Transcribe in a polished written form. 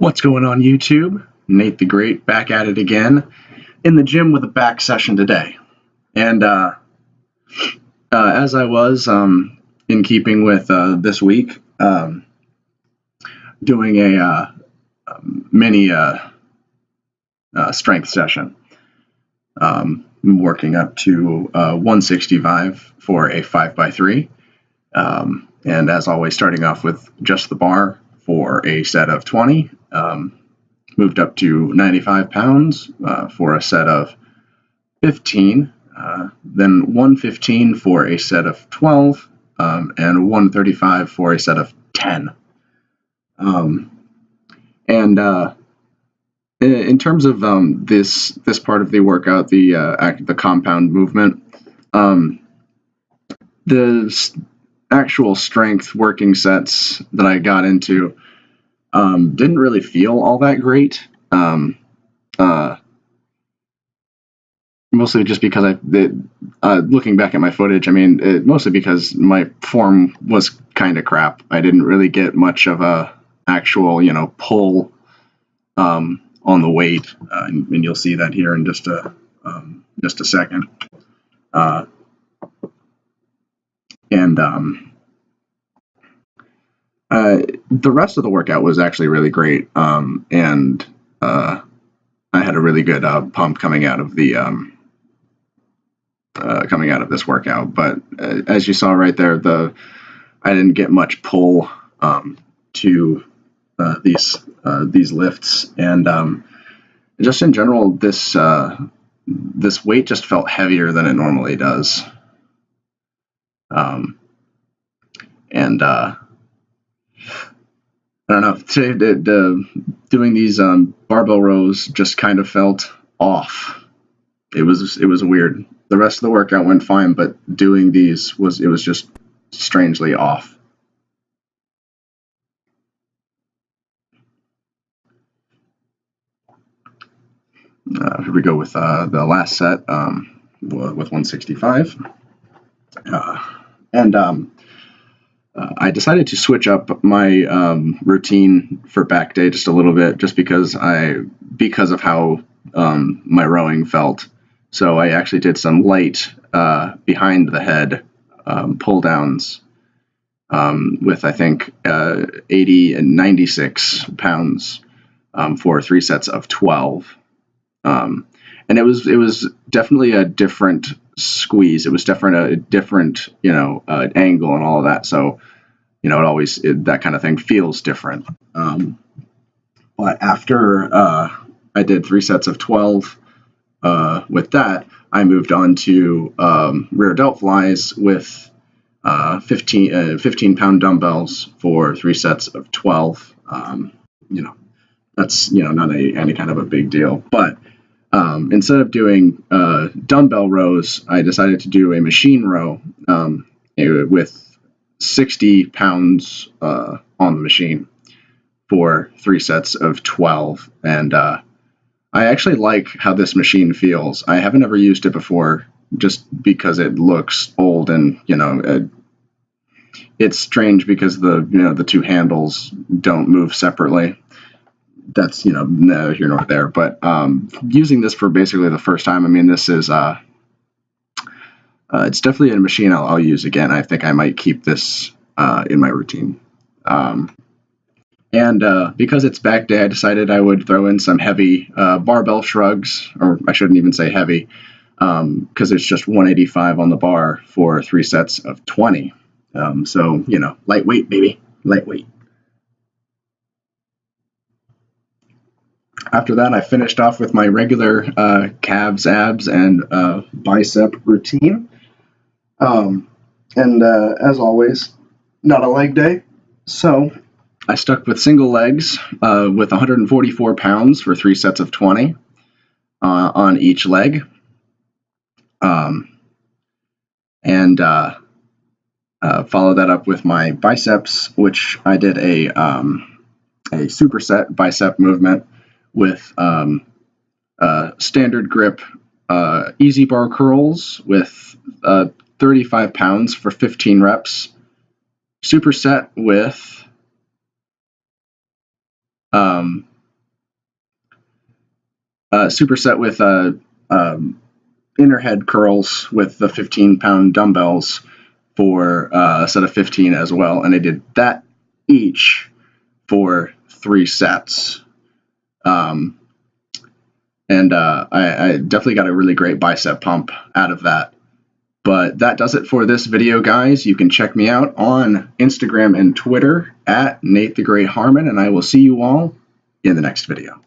What's going on YouTube? Nate the Great back at it again in the gym with a back session today. And as I was in keeping with this week, doing a mini strength session, working up to 165 for a 5x3. And as always, starting off with just the bar for a set of 20. Moved up to 95 pounds for a set of 15, then 115 for a set of 12, and 135 for a set of 10. In terms of this part of the workout, the compound movement, the actual strength working sets that I got into didn't really feel all that great. Mostly just because looking back at my footage, mostly because my form was kind of crap. I didn't really get much of a actual, pull on the weight, and you'll see that here in just a second. The rest of the workout was actually really great, and I had a really good pump coming out of this workout. But as you saw right there, I didn't get much pull to these lifts, and just in general, this weight just felt heavier than it normally does, and I don't know. Today, doing these barbell rows just kind of felt off. It was weird. The rest of the workout went fine, but doing these was just strangely off. Here we go with the last set with 165, I decided to switch up my routine for back day just a little bit, just because of how my rowing felt. So I actually did some light behind the head pull downs with, I think, 80 and 96 pounds for 3 sets of 12. And it was definitely a different squeeze. It was a different angle and all of that. So that kind of thing feels different. But after I did 3 sets of 12 with that, I moved on to rear delt flies with 15-pound dumbbells for 3 sets of 12. That's not any kind of a big deal. But instead of doing dumbbell rows, I decided to do a machine row with 60 pounds on the machine for 3 sets of 12. And I actually like how this machine feels. I haven't ever used it before, just because it looks old, and it's strange because the 2 handles don't move separately. That's neither here nor there. But using this for basically the first time, this is it's definitely a machine I'll use again. I think I might keep this in my routine. And because it's back day, I decided I would throw in some heavy barbell shrugs, or I shouldn't even say heavy, because it's just 185 on the bar for 3 sets of 20. So, lightweight, baby, lightweight. After that, I finished off with my regular calves, abs, and bicep routine. As always, not a leg day, so I stuck with single legs with 144 pounds for 3 sets of 20 on each leg. Follow that up with my biceps, which I did a superset bicep movement with standard grip easy bar curls with 35 pounds for 15 reps, superset with superset with inner head curls with the 15-pound dumbbells for a set of 15 as well, and I did that each for 3 sets. And I definitely got a really great bicep pump out of that. But that does it for this video, guys. You can check me out on Instagram and Twitter at Nate the Great Harmon, and I will see you all in the next video.